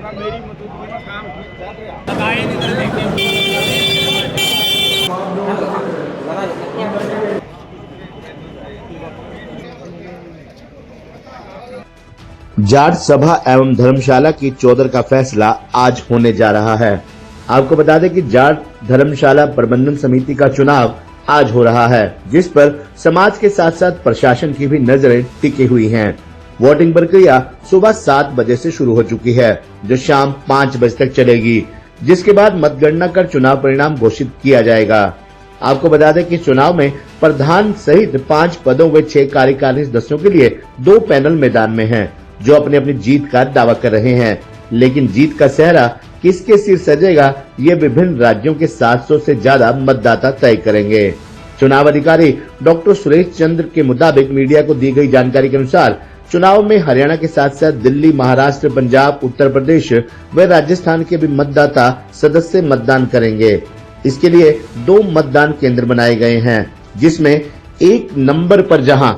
जाट सभा एवं धर्मशाला की चौधर का फैसला आज होने जा रहा है। आपको बता दें कि जाट धर्मशाला प्रबंधन समिति का चुनाव आज हो रहा है, जिस पर समाज के साथ साथ प्रशासन की भी नजरें टिकी हुई हैं। वोटिंग प्रक्रिया सुबह 7 बजे से शुरू हो चुकी है, जो शाम 5 बजे तक चलेगी, जिसके बाद मतगणना कर चुनाव परिणाम घोषित किया जाएगा। आपको बता दें कि चुनाव में प्रधान सहित 5 पदों व 6 कार्यकारी सदस्यों के लिए 2 पैनल मैदान में हैं, जो अपनी अपनी जीत का दावा कर रहे हैं। लेकिन जीत का सेहरा किसके सिर सजेगा, ये विभिन्न राज्यों के 700 से ज्यादा मतदाता तय करेंगे। चुनाव अधिकारी डॉक्टर सुरेश चंद्र के मुताबिक मीडिया को दी गई जानकारी के अनुसार चुनाव में हरियाणा के साथ साथ दिल्ली, महाराष्ट्र, पंजाब, उत्तर प्रदेश व राजस्थान के भी मतदाता सदस्य मतदान करेंगे। इसके लिए 2 मतदान केंद्र बनाए गए हैं, जिसमें 1 नंबर पर जहां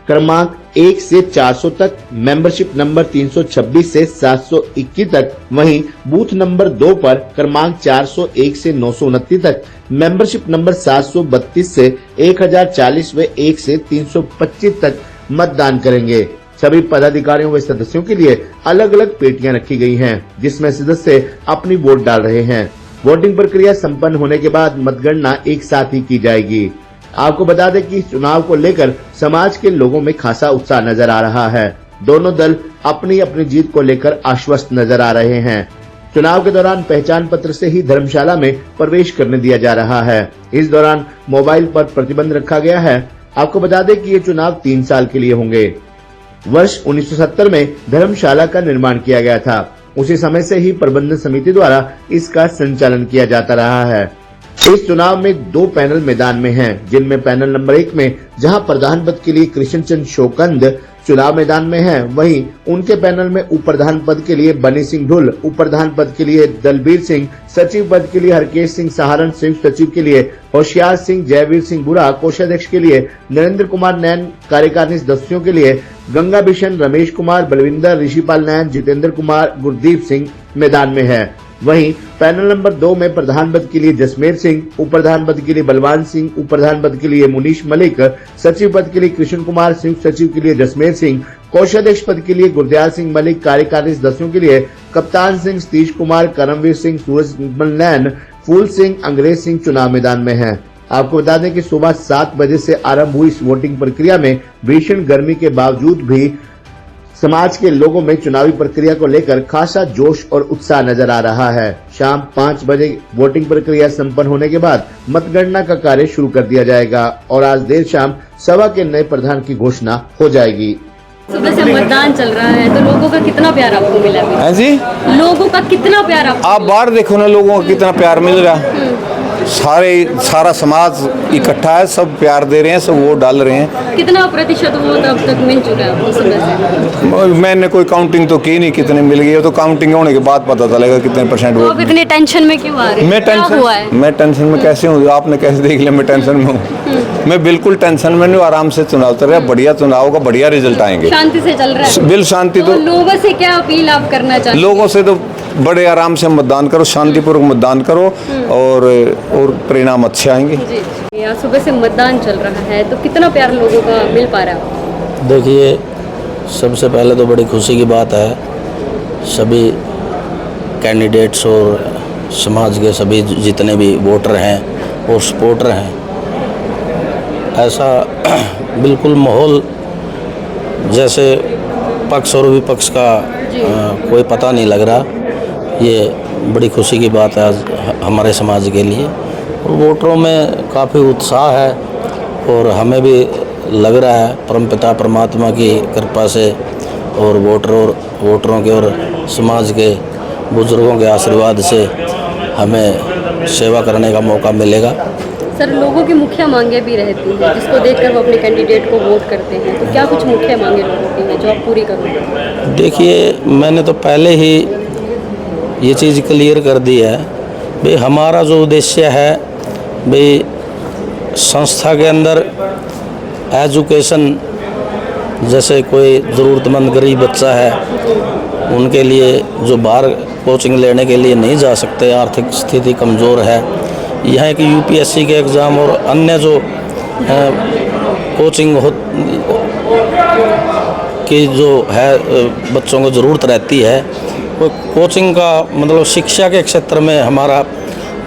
क्रमांक 1 से 400 तक, मेंबरशिप नंबर 326 से 721 तक, वहीं बूथ नंबर 2 पर क्रमांक 401 से 929 तक, मेंबरशिप नंबर 732 से 1040 व 1 से 325 तक मतदान करेंगे। सभी पदाधिकारियों व सदस्यों के लिए अलग अलग पेटियां रखी गई हैं, जिसमें सदस्य अपनी वोट डाल रहे हैं। वोटिंग प्रक्रिया संपन्न होने के बाद मतगणना एक साथ ही की जाएगी। आपको बता दें कि चुनाव को लेकर समाज के लोगों में खासा उत्साह नजर आ रहा है। दोनों दल अपनी अपनी जीत को लेकर आश्वस्त नजर आ रहे हैं। चुनाव के दौरान पहचान पत्र से ही धर्मशाला में प्रवेश करने दिया जा रहा है। इस दौरान मोबाइल पर प्रतिबंध रखा गया है। आपको बता दें कि ये चुनाव 3 साल के लिए होंगे। वर्ष 1970 में धर्मशाला का निर्माण किया गया था। उसी समय से ही प्रबंधन समिति द्वारा इसका संचालन किया जाता रहा है। इस चुनाव में 2 पैनल मैदान में हैं, जिनमें पैनल नंबर 1 में जहां प्रधान पद के लिए कृष्ण चंद्र शोकंद चुनाव मैदान में हैं, वहीं उनके पैनल में उप प्रधान पद के लिए बनी सिंह ढुल, उप प्रधान पद के लिए दलबीर सिंह, सचिव पद के लिए हरकेश सिंह सहारण, संयुक्त सचिव के लिए होशियार सिंह, जयवीर सिंह बुरा, कोषाध्यक्ष के लिए नरेंद्र कुमार नैन, कार्यकारिणी सदस्यों के लिए गंगा बिशन, रमेश कुमार, बलविंदर, ऋषिपाल नैन, जितेंद्र कुमार, गुरदीप सिंह मैदान में है। वहीं पैनल नंबर 2 में प्रधान पद के लिए जसमेर सिंह, उप प्रधान पद के लिए बलवान सिंह, उप प्रधान पद के लिए मुनीश मलिक, सचिव पद के लिए कृष्ण कुमार, संयुक्त सचिव के लिए जसमेर सिंह, कोषाध्यक्ष पद के लिए गुरदयाल सिंह मलिक, कार्यकारी सदस्यों के लिए कप्तान सिंह, सतीश कुमार, करमवीर सिंह, सूरज नैन, फूल सिंह, अंग्रेज सिंह चुनाव मैदान में है। आपको बता दें कि सुबह 7 बजे से आरंभ हुई इस वोटिंग प्रक्रिया में भीषण गर्मी के बावजूद भी समाज के लोगों में चुनावी प्रक्रिया को लेकर खासा जोश और उत्साह नजर आ रहा है। शाम 5 बजे वोटिंग प्रक्रिया संपन्न होने के बाद मतगणना का कार्य शुरू कर दिया जाएगा और आज देर शाम सभा के नए प्रधान की घोषणा हो जाएगी। सुबह से मतदान चल रहा है, तो लोगों का कितना प्यार आपको मिला? है जी, लोगों का कितना प्यार आप बाहर देखो ना, लोगों का कितना प्यार मिल रहा है। सारा समाज इकट्ठा है, सब प्यार दे रहे हैं, सब वोट डाल रहे हैं। कितना प्रतिशत वोट अब तक मिल चुका है आपको सुबह से? मैंने कोई काउंटिंग तो की नहीं कितने मिल गई, तो काउंटिंग होने के बाद पता चलेगा कितने परसेंट वोट। आप इतने टेंशन में क्यों आ रहे हैं? मैं टेंशन में कैसे हूँ? आपने कैसे देख लिया मैं टेंशन में हूँ? मैं बिल्कुल टेंशन में नहीं, आराम से चुनाव चल रहा है। बढ़िया चुनाव होगा, बढ़िया रिजल्ट आएंगे। शांति से चल रहा है? बिल्कुल शांति। तो लोगों से क्या अपील आप करना चाहते हैं? लोगों से तो बड़े आराम से मतदान करो, शांतिपूर्वक मतदान करो और परिणाम अच्छे आएंगे। जी, सुबह से मतदान चल रहा है, तो कितना प्यार लोगों का मिल पा रहा है? देखिए, सबसे पहले तो बड़ी खुशी की बात है, सभी कैंडिडेट्स और समाज के सभी जितने भी वोटर हैं और सपोर्टर हैं, ऐसा बिल्कुल माहौल जैसे पक्ष और विपक्ष का कोई पता नहीं लग रहा। ये बड़ी खुशी की बात है आज हमारे समाज के लिए, और वोटरों में काफ़ी उत्साह है और हमें भी लग रहा है परमपिता परमात्मा की कृपा से और वोटरों के और समाज के बुजुर्गों के आशीर्वाद से हमें सेवा करने का मौका मिलेगा। सर, लोगों की मुख्य मांगे भी रहती हैं, जिसको देखकर वो अपने कैंडिडेट को वोट करते हैं, तो क्या कुछ मुख्य मांगे लोगों की हैं जो आप पूरी करोगे? देखिए, मैंने तो पहले ही ये चीज़ क्लियर कर दी है भाई, हमारा जो उद्देश्य है भाई, संस्था के अंदर एजुकेशन, जैसे कोई ज़रूरतमंद गरीब बच्चा है उनके लिए जो बाहर कोचिंग लेने के लिए नहीं जा सकते, आर्थिक स्थिति कमज़ोर है, यहाँ की यूपीएससी के एग्ज़ाम और अन्य जो कोचिंग की जो है बच्चों को ज़रूरत रहती है, वो कोचिंग का मतलब शिक्षा के क्षेत्र में हमारा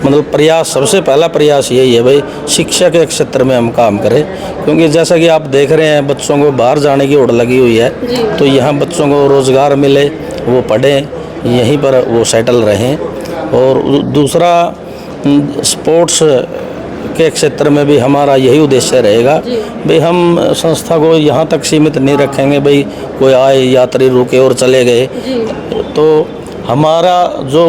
मतलब प्रयास, सबसे पहला प्रयास यही है भाई, शिक्षा के क्षेत्र में हम काम करें। क्योंकि जैसा कि आप देख रहे हैं बच्चों को बाहर जाने की होड़ लगी हुई है, तो यहाँ बच्चों को रोज़गार मिले, वो पढ़ें, यहीं पर वो सेटल रहें। और दूसरा स्पोर्ट्स के क्षेत्र में भी हमारा यही उद्देश्य रहेगा भाई, हम संस्था को यहाँ तक सीमित नहीं रखेंगे भाई कोई आए यात्री रुके और चले गए। तो हमारा जो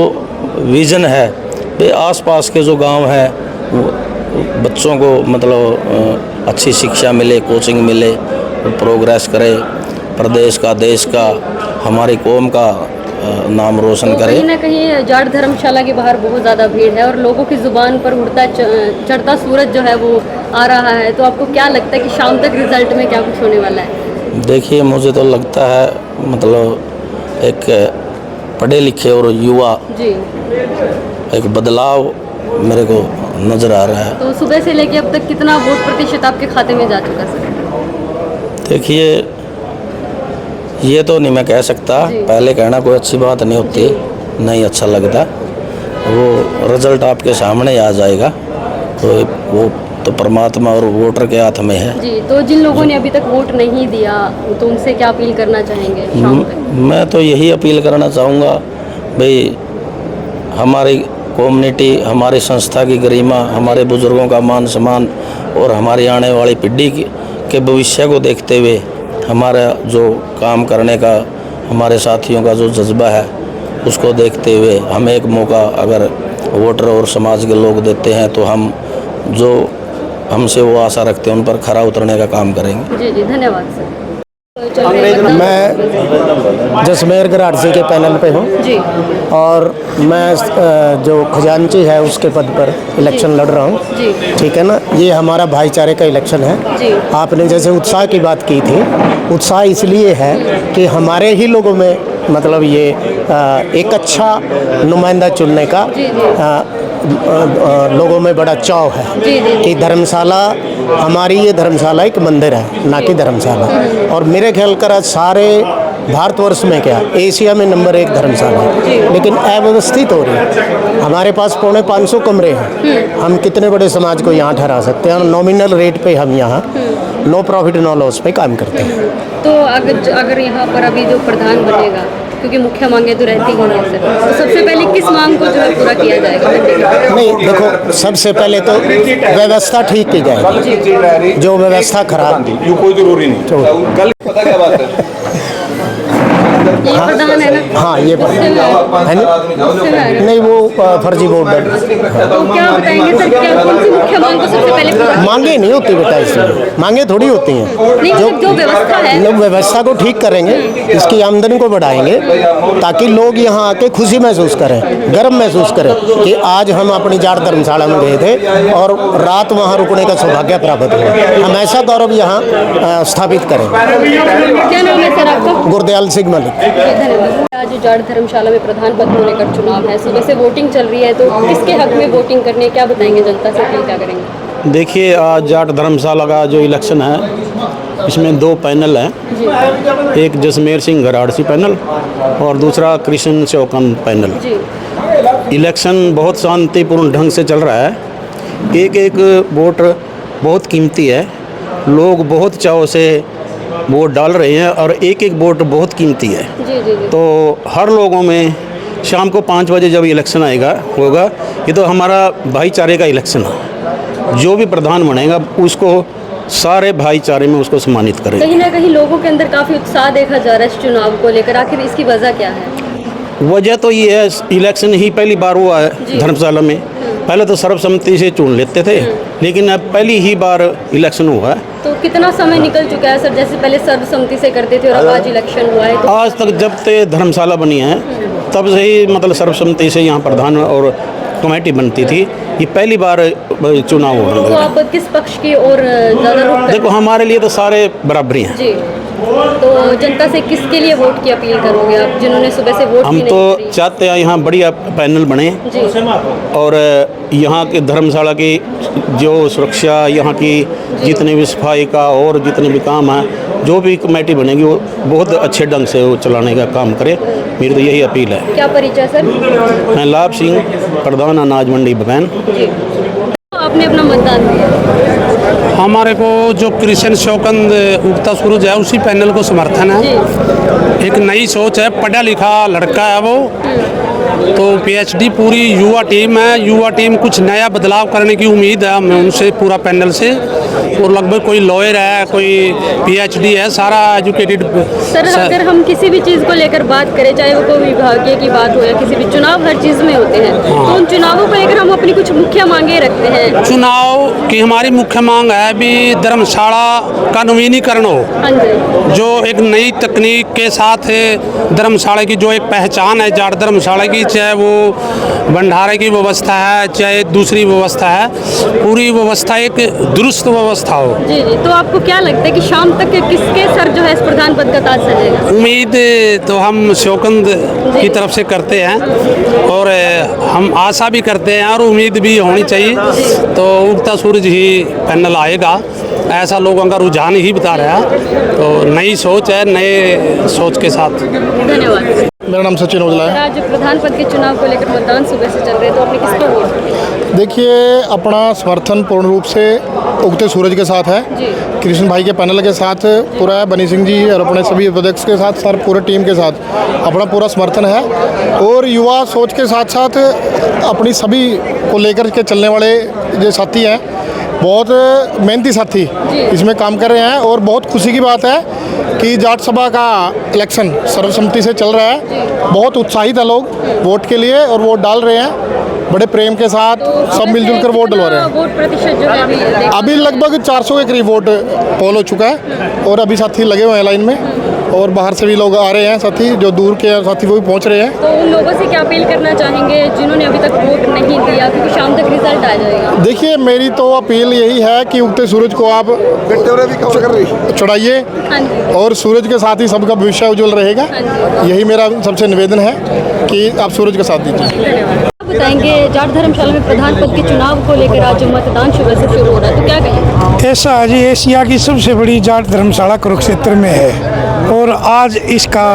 विज़न है भाई, आसपास के जो गांव हैं बच्चों को मतलब अच्छी शिक्षा मिले, कोचिंग मिले, प्रोग्रेस करे, प्रदेश का, देश का, हमारी कौम का नाम रोशन तो करे। कहीं ना कहीं जाट धर्मशाला के बाहर बहुत ज़्यादा भीड़ है और लोगों की ज़ुबान पर उड़ता चढ़ता सूरज जो है वो आ रहा है, तो आपको क्या लगता है कि शाम तक रिजल्ट में क्या कुछ होने वाला है? देखिए, मुझे तो लगता है मतलब एक पढ़े लिखे और युवा जी, एक बदलाव मेरे को नज़र आ रहा है। तो सुबह से लेके अब तक कितना वोट प्रतिशत आपके खाते में जा चुका सर? देखिए, ये तो नहीं मैं कह सकता, पहले कहना कोई अच्छी बात नहीं होती, नहीं अच्छा लगता, वो रिजल्ट आपके सामने आ जाएगा, तो वो तो परमात्मा और वोटर के हाथ में है। जी, तो जिन लोगों ने अभी तक वोट नहीं दिया तो उनसे क्या अपील करना चाहेंगे शाम तक? मैं तो यही अपील करना चाहूँगा भाई, हमारी कम्युनिटी, हमारी संस्था की गरिमा, हमारे बुज़ुर्गों का मान सम्मान और हमारी आने वाली पीढ़ी के भविष्य को देखते हुए हमारा जो काम करने का, हमारे साथियों का जो जज्बा है, उसको देखते हुए हमें एक मौका अगर वोटर और समाज के लोग देते हैं तो हम जो हमसे वो आशा रखते हैं उन पर खरा उतरने का काम करेंगे। जी जी, धन्यवाद सर। मैं जसमेर गराड़सी के पैनल पे हूँ जी, और मैं जो खजांची है उसके पद पर इलेक्शन लड़ रहा हूँ। जी, ठीक है ना, ये हमारा भाईचारे का इलेक्शन है। जी, आपने जैसे उत्साह की बात की थी, उत्साह इसलिए है कि हमारे ही लोगों में मतलब ये एक अच्छा नुमाइंदा चुनने का लोगों में बड़ा चाव है कि धर्मशाला, हमारी ये धर्मशाला एक मंदिर है, ना कि धर्मशाला। और मेरे ख्याल कर सारे भारतवर्ष में क्या एशिया में नंबर 1 धर्मशाला है, लेकिन अव्यवस्थित हो रही है। हमारे पास 550 कमरे हैं, हम कितने बड़े समाज को यहाँ ठहरा सकते हैं, और नॉमिनल रेट पे हम यहाँ नो प्रॉफिट नो लॉस पे काम करते हैं। तो अगर यहाँ पर अभी जो प्रधान बनेगा, क्योंकि मुख्य मांगे तो रहती ही हैं सर, तो सबसे पहले किस मांग को जो है पूरा किया जाएगा? नहीं, देखो, सबसे पहले तो व्यवस्था ठीक की जाएगी, जो व्यवस्था खराब, कोई जरूरी नहीं, कल पता क्या बात है। ये प्रधान है ना? हाँ, ये है ना? नहीं, वो फर्जी वोट है। तो क्या बताएंगे सर, क्या कौन सी मुख्य मांग को सबसे पहले पूरा? मांगे नहीं होती बेटा, इसमें मांगे थोड़ी होती हैं। नहीं, मतलब जो व्यवस्था है, लोग व्यवस्था को ठीक करेंगे, इसकी आमदनी को बढ़ाएंगे, ताकि लोग यहाँ आके खुशी महसूस करें, गर्व महसूस करें कि आज हम अपनी जाट धर्मशाला में गए थे और रात वहाँ रुकने का सौभाग्य प्राप्त हुआ। हम ऐसा गौरव यहाँ स्थापित करें। क्या नाम है सर आपका? गुरदयाल सिंह मलिक। धन्यवाद। आज जाट धर्मशाला में प्रधान पद को लेकर चुनाव है, सुबह से वोटिंग चल रही है, तो किसके हक में वोटिंग करने, क्या बताएंगे जनता से, अपील क्या करेंगे? देखिए, आज जाट धर्मशाला का जो इलेक्शन है, इसमें 2 पैनल हैं, एक जसमेर सिंह गराड़सी पैनल और दूसरा कृष्ण चौकन पैनल। जी, इलेक्शन बहुत शांतिपूर्ण ढंग से चल रहा है, एक एक वोट बहुत कीमती है, लोग बहुत चाव से वोट डाल रहे हैं और एक एक वोट बहुत कीमती है। जी, जी, जी। तो हर लोगों में शाम को 5 बजे जब इलेक्शन होगा, ये तो हमारा भाईचारे का इलेक्शन है, जो भी प्रधान बनेगा उसको सारे भाईचारे में उसको सम्मानित करेंगे। कहीं ना कहीं लोगों के अंदर काफ़ी उत्साह देखा जा रहा है इस चुनाव को लेकर, आखिर इसकी वजह क्या है? वजह तो ये है, इलेक्शन ही पहली बार हुआ है धर्मशाला में, पहले तो सर्वसम्मति से चुन लेते थे, लेकिन अब पहली ही बार इलेक्शन हुआ है। तो कितना समय निकल चुका है सर, जैसे पहले सर्वसम्मति से करते थे और अब आज इलेक्शन हुआ है, तो आज तक जब से धर्मशाला बनी है तब से ही मतलब सर्वसम्मति से यहाँ प्रधान और कमेटी बनती थी, ये पहली बार चुनाव हो रहा तो है। आप किस पक्ष की ओर ज़्यादा रुख देखो, हमारे लिए तो सारे बराबरी हैं। जी, तो जनता से किसके लिए वोट की अपील करोगे आप, जिन्होंने सुबह से वोट हम भी नहीं तो करी? चाहते हैं यहाँ बढ़िया पैनल बने जी और यहाँ के धर्मशाला की जो सुरक्षा, यहाँ की जितने भी सफाई का और जितने भी काम हैं, जो भी कमेटी बनेगी वो बहुत अच्छे ढंग से वो चलाने का काम करे। मेरी तो यही अपील है। क्या परिचय सर? मैं लाभ सिंह, प्रधान अनाज मंडी बबैन। जी आपने अपना मतदान दिया। हमारे को जो क्रिश्चियन शौकंद उगता सूरज है उसी पैनल को समर्थन है। जी एक नई सोच है, पढ़ा लिखा लड़का है वो, तो पीएचडी पूरी युवा टीम है। युवा टीम कुछ नया बदलाव करने की उम्मीद है हमें उनसे, पूरा पैनल से। और लगभग कोई लॉयर है, कोई पीएचडी है, सारा एजुकेटेड। सर अगर हम किसी भी चीज़ को लेकर बात करें, चाहे वो कोई विभागीय की बात हो या किसी भी चुनाव, हर चीज़ में होते हैं, तो उन चुनावों को लेकर हम अपनी कुछ मुख्य मांगे रखते हैं। चुनाव की हमारी मुख्य मांग है भी धर्मशाला का नवीनीकरण हो, हाँ जी जो एक नई तकनीक के साथ धर्मशाला की जो एक पहचान है जाट धर्मशाला की, चाहे वो भंडारे की व्यवस्था है चाहे दूसरी व्यवस्था है, पूरी व्यवस्था एक दुरुस्त व्यवस्था हो। जी जी। तो आपको क्या लगता है कि शाम तक किसके सर जो है इस प्रधान पद का ताज सजेगा? उम्मीद तो हम शौकंद की तरफ से करते हैं और हम आशा भी करते हैं और उम्मीद भी होनी चाहिए। तो उगता सूरज ही पैनल आएगा, ऐसा लोगों का रुझान ही बता रहा है। तो नई सोच है, नए सोच के साथ। धन्यवाद। मेरा नाम सचिन ओझला है। आज प्रधान पद के चुनाव को लेकर मतदान सुबह से चल रहे हैं, तो आपने किसको वोट किया? देखिए, अपना समर्थन पूर्ण रूप से उगते सूरज के साथ है, जी कृष्ण भाई के पैनल के साथ पूरा है, बनी सिंह जी और अपने सभी उपाध्यक्ष के साथ, सर पूरे टीम के साथ अपना पूरा समर्थन है। और युवा सोच के साथ साथ अपनी सभी को लेकर के चलने वाले जो साथी हैं, बहुत मेहनती साथी इसमें काम कर रहे हैं। और बहुत खुशी की बात है कि जाट सभा का इलेक्शन सर्वसम्मति से चल रहा है। बहुत उत्साहित है लोग वोट के लिए और वोट डाल रहे हैं बड़े प्रेम के साथ, सब मिलजुल कर वोट डलवा रहे हैं। वोट प्रतिशत जो है अभी लगभग 400 के करीब वोट पोल हो चुका है और अभी साथी लगे हुए हैं लाइन में और बाहर से भी लोग आ रहे हैं, साथी जो दूर के साथी वो भी पहुंच रहे हैं। तो उन लोगों से क्या अपील करना चाहेंगे जिन्होंने अभी तक वोट नहीं दिया, क्योंकि शाम तक रिजल्ट आ जाएगा? देखिए, मेरी तो अपील यही है कि उगते सूरज को आप चढ़ाइए हाँ जी और सूरज के साथ ही सबका भविष्य उज्जवल रहेगा। यही मेरा सबसे निवेदन है कि आप सूरज का साथ दीजिए। आप बताएंगे जाट धर्मशाला में प्रधान पद के चुनाव को लेकर आज जो मतदान सुबह से शुरू हो रहा है, तो क्या कहेंगे? ऐसा जी एशिया की सबसे बड़ी जाट धर्मशाला कुरुक्षेत्र में है और आज इसका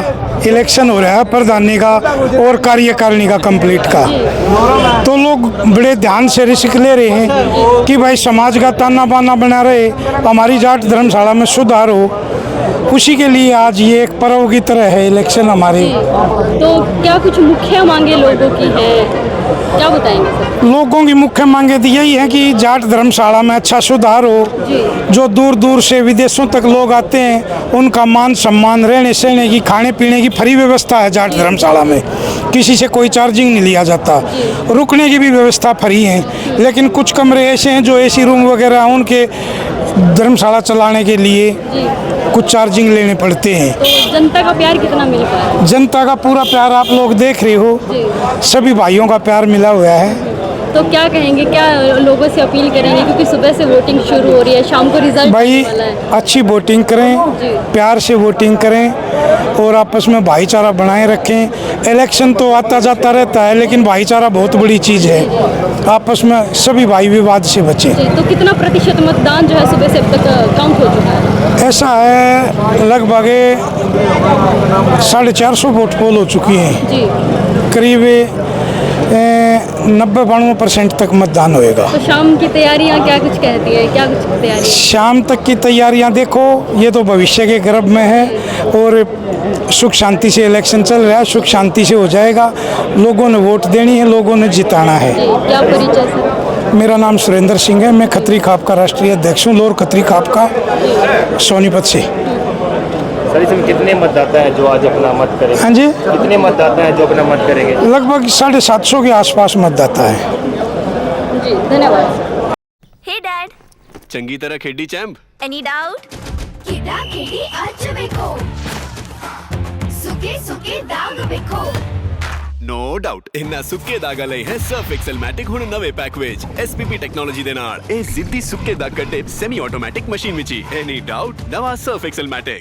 इलेक्शन हो रहा है प्रधानी का और कार्यकारिणी का कंप्लीट का। तो लोग बड़े ध्यान से रिस्क ले रहे हैं कि भाई समाज का ताना बाना बना रहे, हमारी जाट धर्मशाला में सुधार हो। उसी के लिए आज ये एक पर्व की तरह है इलेक्शन हमारे। तो क्या कुछ मुख्य मांगे लोगों की है, क्या बताएंगे सर? लोगों की मुख्य मांगे तो यही है कि जाट धर्मशाला में अच्छा सुधार हो। जो दूर दूर से विदेशों तक लोग आते हैं उनका मान सम्मान, रहने सहने की, खाने पीने की फ्री व्यवस्था है जाट धर्मशाला में। किसी से कोई चार्जिंग नहीं लिया जाता। रुकने की भी व्यवस्था फ्री है, लेकिन कुछ कमरे ऐसे हैं जो एसी रूम वगैरह हैं, उनके धर्मशाला चलाने के लिए कुछ चार्जिंग लेने पड़ते हैं। तो जनता का प्यार कितना मिल पा रहा है? जनता का पूरा प्यार आप लोग देख रहे हो, सभी भाइयों का प्यार मिला हुआ है। तो क्या कहेंगे, क्या लोगों से अपील करेंगे, क्योंकि सुबह से वोटिंग शुरू हो रही है, शाम को रिजल्ट भाई वाला है? अच्छी वोटिंग करें, प्यार से वोटिंग करें और आपस में भाईचारा बनाए रखें। इलेक्शन तो आता जाता रहता है, लेकिन भाईचारा बहुत बड़ी चीज़ है। आपस में सभी भाई विवाद से बचें। तो कितना प्रतिशत मतदान जो है सुबह से अब तक काउंट हो चुका है? ऐसा है लगभग 450 वोट पोल हो चुकी हैं। जी करीब 90-92% तक मतदान होएगा। तो शाम की तैयारियां क्या कुछ कहती है, क्या कुछ तैयारी? शाम तक की तैयारियां देखो, ये तो भविष्य के गर्भ में है और सुख शांति से इलेक्शन चल रहा है, सुख शांति से हो जाएगा। लोगों ने वोट देनी है, लोगों ने जिताना है। क्या परिचय सर? मेरा नाम सुरेंद्र सिंह है, मैं खत्री खाप का राष्ट्रीय अध्यक्ष हूँ, लोर खत्री खाप का, सोनीपत से। सर, इसमें कितने मतदाता हैं जो आज अपना मत करेंगे? हाँ जी, कितने मतदाता हैं जो अपना मत करेंगे? लगभग 750 के आसपास मतदाता है। जी धन्यवाद। हे डैड, चंगी तरह खेडी चैंप। Any doubt? किदा खेडी आज बेको सुके सुके दाग बेको। नो डाउट इन्ना सुक्के दागा लई है सर्फ एक्सेल मैटिक हुण नवे पैक विच एसपीपी टेक्नोलॉजी दे नाल ए जिद्दी सुक्के दाग कड्डे सेमी ऑटोमैटिक मशीन विच ही। एनी डाउट नवा सर्फ एक्सेल मैटिक।